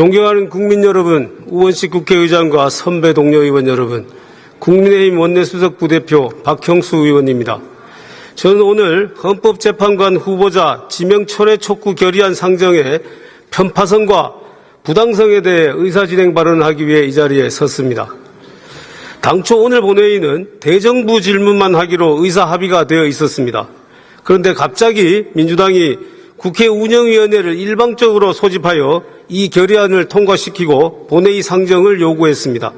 존경하는 국민 여러분, 우원식 국회의장과 선배 동료 의원 여러분, 국민의힘 원내수석 부대표 박형수 의원입니다. 저는 오늘 헌법재판관 후보자 지명 철회 촉구 결의안 상정의 편파성과 부당성에 대해 의사진행 발언을 하기 위해 이 자리에 섰습니다. 당초 오늘 본회의는 대정부 질문만 하기로 의사 합의가 되어 있었습니다. 그런데 갑자기 민주당이 국회 운영위원회를 일방적으로 소집하여 이 결의안을 통과시키고 본회의 상정을 요구했습니다.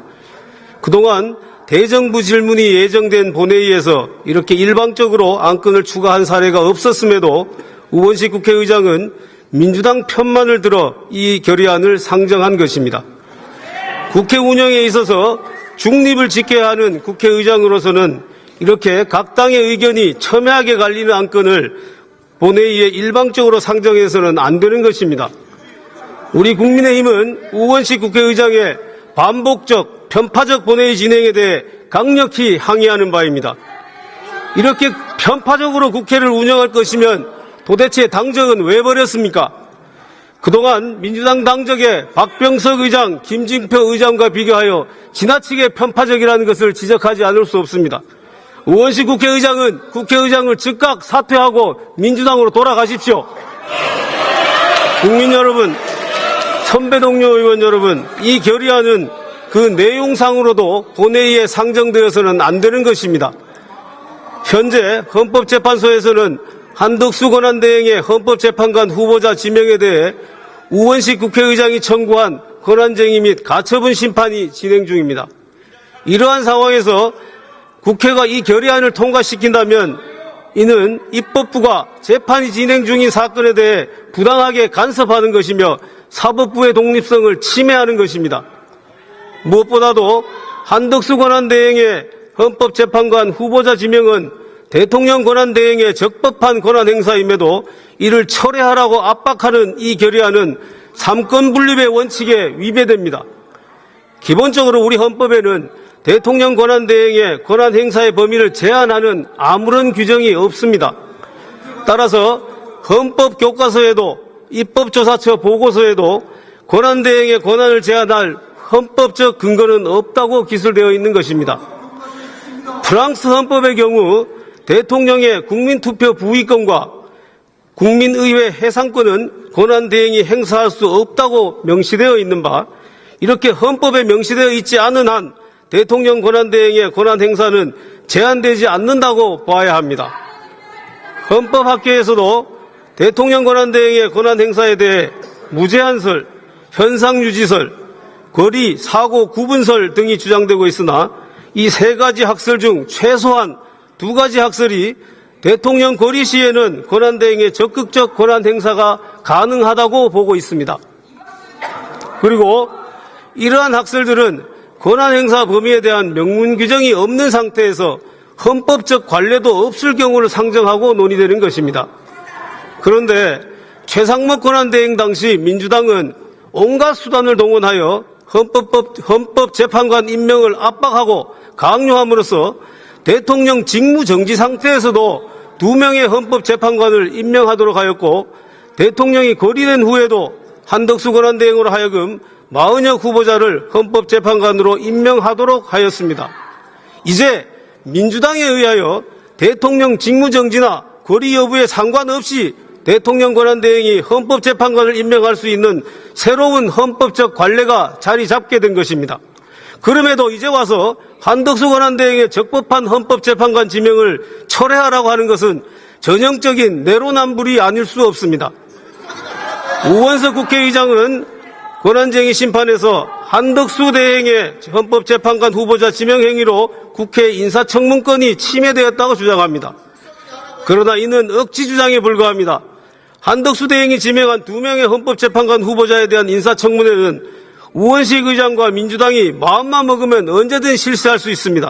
그동안 대정부 질문이 예정된 본회의에서 이렇게 일방적으로 안건을 추가한 사례가 없었음에도 우원식 국회의장은 민주당 편만을 들어 이 결의안을 상정한 것입니다. 국회 운영에 있어서 중립을 지켜야 하는 국회의장으로서는 이렇게 각 당의 의견이 첨예하게 갈리는 안건을 본회의에 일방적으로 상정해서는 안 되는 것입니다. 우리 국민의힘은 우원식 국회의장의 반복적, 편파적 본회의 진행에 대해 강력히 항의하는 바입니다. 이렇게 편파적으로 국회를 운영할 것이면 도대체 당적은 왜 버렸습니까? 그동안 민주당 당적의 박병석 의장, 김진표 의장과 비교하여 지나치게 편파적이라는 것을 지적하지 않을 수 없습니다. 우원식 국회의장은 국회의장을 즉각 사퇴하고 민주당으로 돌아가십시오. 국민 여러분, 선배 동료 의원 여러분, 이 결의안은 그 내용상으로도 본회의에 상정되어서는 안 되는 것입니다. 현재 헌법재판소에서는 한덕수 권한대행의 헌법재판관 후보자 지명에 대해 우원식 국회의장이 청구한 권한쟁의 및 가처분 심판이 진행 중입니다. 이러한 상황에서 국회가 이 결의안을 통과시킨다면 이는 입법부가 재판이 진행 중인 사건에 대해 부당하게 간섭하는 것이며 사법부의 독립성을 침해하는 것입니다. 무엇보다도 한덕수 권한대행의 헌법재판관 후보자 지명은 대통령 권한대행의 적법한 권한행사임에도 이를 철회하라고 압박하는 이 결의안은 삼권 분립의 원칙에 위배됩니다. 기본적으로 우리 헌법에는 대통령 권한대행의 권한행사의 범위를 제한하는 아무런 규정이 없습니다. 따라서 헌법교과서에도 입법조사처 보고서에도 권한대행의 권한을 제한할 헌법적 근거는 없다고 기술되어 있는 것입니다. 프랑스 헌법의 경우 대통령의 국민투표 부의권과 국민의회 해상권은 권한대행이 행사할 수 없다고 명시되어 있는 바, 이렇게 헌법에 명시되어 있지 않은 한 대통령 권한대행의 권한행사는 제한되지 않는다고 봐야 합니다. 헌법학계에서도 대통령 권한대행의 권한행사에 대해 무제한설, 현상유지설, 거리, 사고, 구분설 등이 주장되고 있으나 이 세 가지 학설 중 최소한 두 가지 학설이 대통령 거리 시에는 권한대행의 적극적 권한행사가 가능하다고 보고 있습니다. 그리고 이러한 학설들은 권한행사 범위에 대한 명문 규정이 없는 상태에서 헌법적 관례도 없을 경우를 상정하고 논의되는 것입니다. 그런데 최상목 권한대행 당시 민주당은 온갖 수단을 동원하여 헌법재판관 임명을 압박하고 강요함으로써 대통령 직무정지 상태에서도 2명의 헌법재판관을 임명하도록 하였고, 대통령이 거리된 후에도 한덕수 권한대행으로 하여금 40여 후보자를 헌법재판관으로 임명하도록 하였습니다. 이제 민주당에 의하여 대통령 직무정지나 거리 여부에 상관없이 대통령 권한대행이 헌법재판관을 임명할 수 있는 새로운 헌법적 관례가 자리 잡게 된 것입니다. 그럼에도 이제 와서 한덕수 권한대행의 적법한 헌법재판관 지명을 철회하라고 하는 것은 전형적인 내로남불이 아닐 수 없습니다. 우원석 국회의장은 권한쟁의 심판에서 한덕수 대행의 헌법재판관 후보자 지명 행위로 국회 인사청문권이 침해되었다고 주장합니다. 그러나 이는 억지 주장에 불과합니다. 한덕수 대행이 지명한 2명의 헌법재판관 후보자에 대한 인사청문회는 우원식 의장과 민주당이 마음만 먹으면 언제든 실시할 수 있습니다.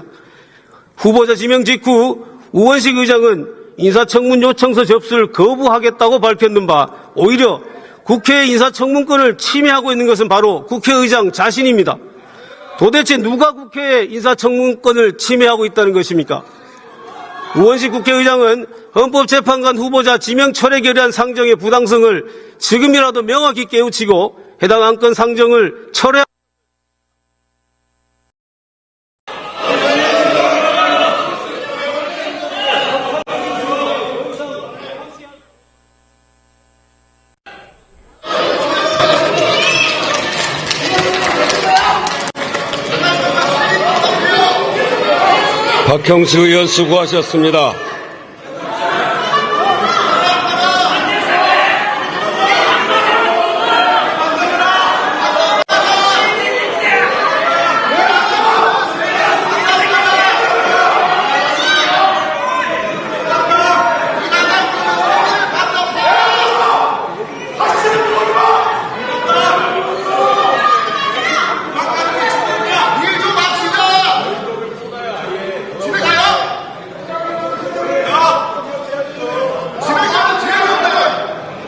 후보자 지명 직후 우원식 의장은 인사청문 요청서 접수를 거부하겠다고 밝혔는 바, 오히려 국회의 인사청문권을 침해하고 있는 것은 바로 국회의장 자신입니다. 도대체 누가 국회의 인사청문권을 침해하고 있다는 것입니까? 우원식 국회의장은 헌법재판관 후보자 지명 철회 결의안 상정의 부당성을 지금이라도 명확히 깨우치고 해당 안건 상정을 철회. 박형수 의원 수고하셨습니다.